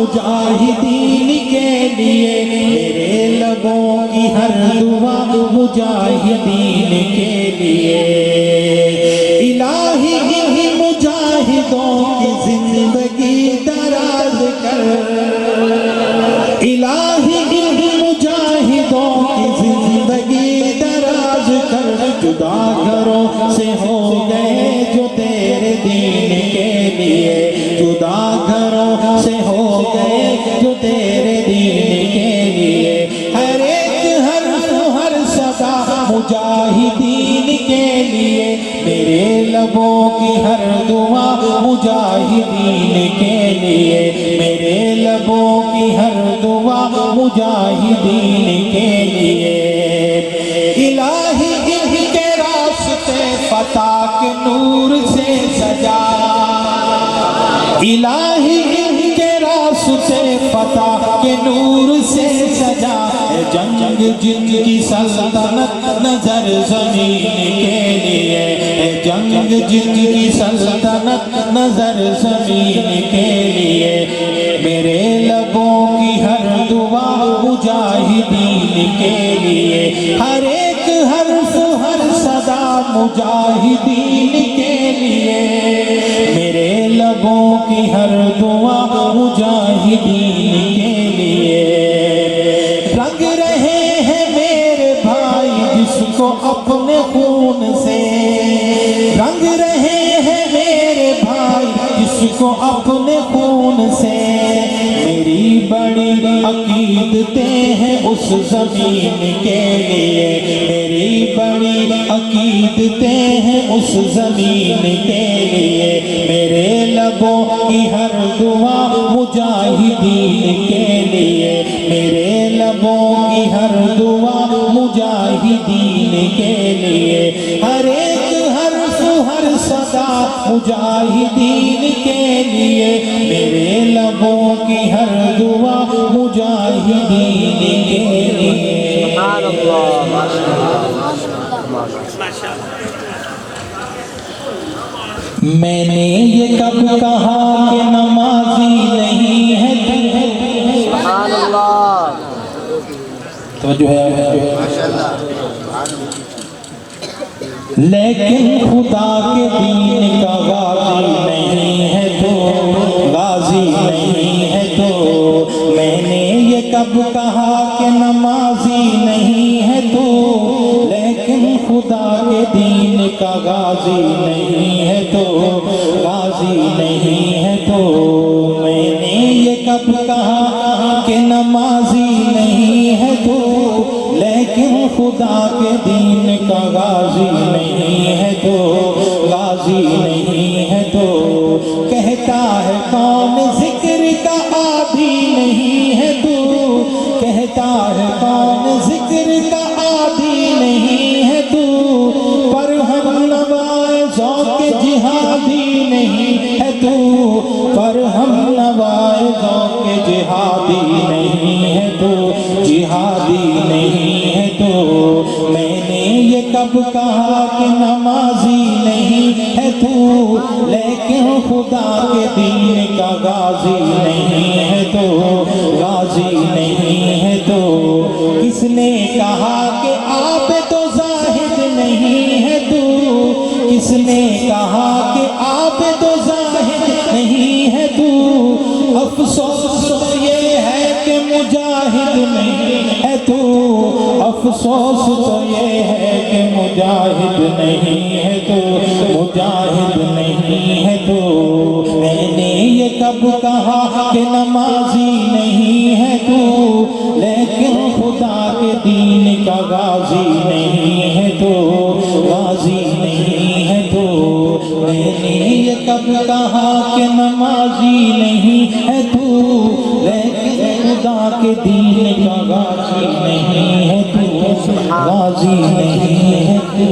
مجاہدین کے لیے، میرے لبوں کی ہر دعا مجاہدین کے لیے۔ الہی مجاہدوں کی زندگی دراز کر، الہی مجاہدوں کی زندگی دراز کر، جدا گھروں سے ہو گئے جو تیرے دین کے لیے، جدا گھروں سے ہو گئے جو تیرے دین کے لیے۔ ہر ایک حرف ہر صدا مجاہدین کے لیے، میرے لبوں کی ہر دعا مجاہدین کے لیے، میرے لبوں کی ہر دعا مجاہدین کے لیے۔ الہی ان کے راستے فتح کے نور سے سجا، الہی ان کے راستے فتح کے نور سے سجا، جنگ جن کی سلطنت نظر زمین کے لیے، جنگ جن کی سلطنت نظر زمین کے لیے۔ میرے لبوں کی ہر دعا مجاہدین کے لیے، ہر ایک حرف ہر صدا مجاہدین کے لیے، میرے لبوں کی ہر دعا مجاہدین کے لیے۔ رنگ رہے ہیں میرے بھائی جس کو اپنے خون سے، رنگ رہے ہیں میرے بھائی جس کو اپنے خون سے، میری بڑی عقیدتیں ہیں اس زمین کے لیے، میری بڑی عقیدتیں ہیں اس زمین کے لیے۔ میرے لبوں کی ہر دعا مجاہدین کے لیے، میرے لبوں کی ہر دعا مجاہدین کے لیے۔ ہر ایک حرف ہر صدا مجاہدین کے لیے، میرے لبوں کی ہر دعا مجاہدین کے لیے۔ سبحان اللہ، میں نے یہ کب کہا کہ نمازی نہیں ہے تو، سبحان اللہ، توجہ ہے، لیکن خدا کے دین کا غازی نہیں ہے تو، غازی نہیں ہے تو۔ میں نے یہ کب کہا کہ نمازی نہیں ہے تو، لیکن خدا کے دین کا غازی نہیں ہے تو، غازی نہیں ہے تو۔ میں نے یہ کب کہا کہ نمازی نہیں ہے تو، لیکن خدا کے دین کا غازی نہیں ہے تو، غازی نہیں ہے تو۔ کہتا ہے کون ذکر کا عادی نہیں ہے تو، کہتا ہے کون ذکر کا عادی نہیں ہے تو، پر ہم نوائے ذوق جہادی نہیں ہے تو، پر ہم نوائے ذوق جہادی نہیں ہے تو، جہادی نہیں ہے تو۔ میں نے یہ کب کہا کہ نمازی نہیں ہے تو، لیکن خدا کے دین کا غازی نہیں ہے تو، غازی نہیں ہے تو۔ کس نے کہا کہ عابد و زاہد نہیں ہے تو، کس نے کہا کہ عابد و زاہد نہیں ہے تو۔ افسوس تو یہ ہے کہ مجاہد نہیں ہے تو، افسوس تو یہ ہے کہ مجاہد نہیں ہے تو، مجاہد نہیں ہے تو۔ میں نے یہ کب کہا کہ نمازی نہیں ہے تو، لیکن خدا کے دین کا غازی نہیں ہے تو، غازی نہیں ہے تو۔ میں نے یہ کب کہا کہ نمازی نہیں ہے تو، لیکن خدا کے دین کا غازی نہیں ہے تو، غازی نہیں ہے تو۔